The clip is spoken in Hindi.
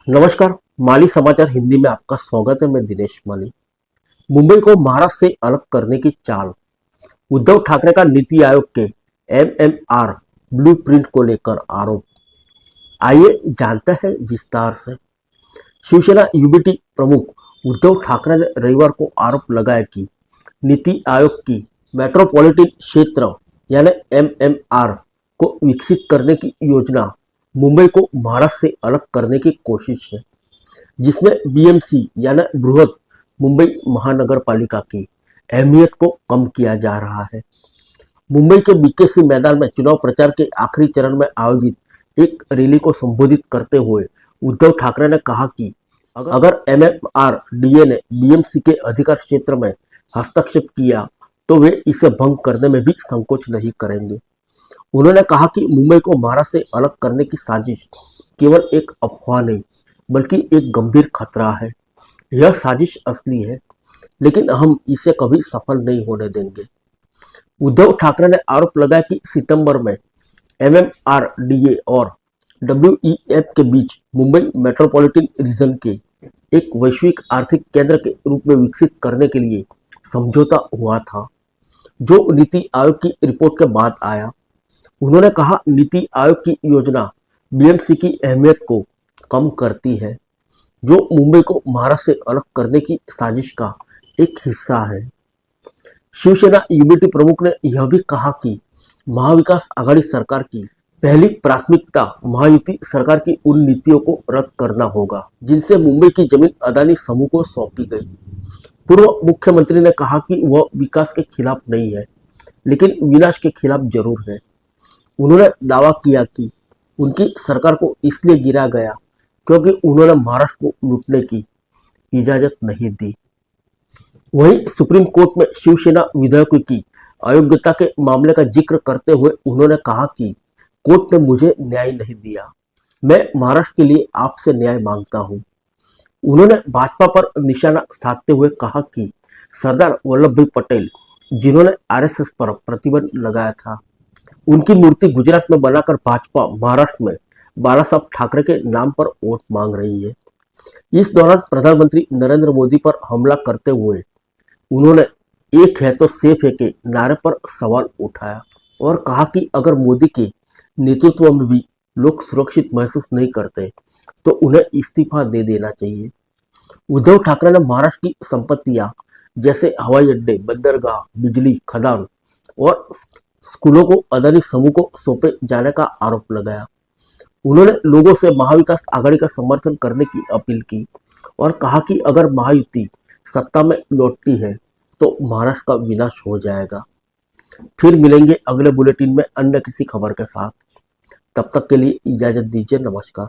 नमस्कार। माली समाचार हिंदी में आपका स्वागत है। मैं दिनेश माली। मुंबई को महाराष्ट्र से अलग करने की चाल, उद्धव ठाकरे का नीति आयोग के एमएमआर ब्लूप्रिंट को लेकर आरोप। आइए जानते हैं विस्तार से। शिवसेना यूबीटी प्रमुख उद्धव ठाकरे ने रविवार को आरोप लगाया कि नीति आयोग की मेट्रोपॉलिटन क्षेत्र यानी एमएमआर को विकसित करने की योजना मुंबई को महाराष्ट्र से अलग करने की कोशिश है, जिसमें बीएमसी यानी बृहद मुंबई महानगर पालिका की अहमियत को कम किया जा रहा है। मुंबई के बीकेसी मैदान में चुनाव प्रचार के आखिरी चरण में आयोजित एक रैली को संबोधित करते हुए उद्धव ठाकरे ने कहा कि अगर एमएमआरडीए ने बीएमसी के अधिकार क्षेत्र में हस्तक्षेप किया तो वे इसे भंग करने में भी संकोच नहीं करेंगे। उन्होंने कहा कि मुंबई को महाराष्ट्र से अलग करने की साजिश केवल एक अफवाह नहीं बल्कि एक गंभीर खतरा है। यह साजिश असली है, लेकिन हम इसे कभी सफल नहीं होने देंगे। उद्धव ठाकरे ने आरोप लगाया कि सितंबर में एमएमआरडीए और डब्ल्यूईएफ के बीच मुंबई मेट्रोपॉलिटन रीजन के एक वैश्विक आर्थिक केंद्र के रूप में विकसित करने के लिए समझौता हुआ था, जो नीति आयोग की रिपोर्ट के बाद आया। उन्होंने कहा, नीति आयोग की योजना बीएमसी की अहमियत को कम करती है, जो मुंबई को महाराष्ट्र से अलग करने की साजिश का एक हिस्सा है। शिवसेना यूबीटी प्रमुख ने यह भी कहा कि महाविकास आघाड़ी सरकार की पहली प्राथमिकता महायुति सरकार की उन नीतियों को रद्द करना होगा जिनसे मुंबई की जमीन अदानी समूह को सौंपी गई। पूर्व मुख्यमंत्री ने कहा कि वह विकास के खिलाफ नहीं है, लेकिन विनाश के खिलाफ जरूर है। उन्होंने दावा किया कि उनकी सरकार को इसलिए गिरा गया क्योंकि उन्होंने महाराष्ट्र को लूटने की इजाजत नहीं दी। वहीं सुप्रीम कोर्ट में शिवसेना विधायकों की अयोग्यता के मामले का जिक्र करते हुए उन्होंने कहा कि कोर्ट ने मुझे न्याय नहीं दिया, मैं महाराष्ट्र के लिए आपसे न्याय मांगता हूं। उन्होंने भाजपा पर निशाना साधते हुए कहा कि सरदार वल्लभ भाई पटेल, जिन्होंने आरएसएस पर प्रतिबंध लगाया था, उनकी मूर्ति गुजरात में बनाकर भाजपा महाराष्ट्र में बाला साहब ठाकरे के नाम पर वोट मांग रही है। इस दौरान प्रधानमंत्री नरेंद्र मोदी पर हमला करते हुए उन्होंने एक है तो सेफ है के नारे पर सवाल उठाया और कहा कि अगर मोदी के नेतृत्व में भी लोग सुरक्षित महसूस नहीं करते तो उन्हें इस्तीफा दे देना चाहिए। उद्धव ठाकरे ने महाराष्ट्र की संपत्तियां जैसे हवाई अड्डे, बंदरगाह, बिजली, खदान और स्कूलों को अदानी समूह को सौंपे जाने का आरोप लगाया। उन्होंने लोगों से महाविकास आघाड़ी का समर्थन करने की अपील की और कहा कि अगर महायुति सत्ता में लौटती है तो महाराष्ट्र का विनाश हो जाएगा। फिर मिलेंगे अगले बुलेटिन में अन्य किसी खबर के साथ। तब तक के लिए इजाजत दीजिए। नमस्कार।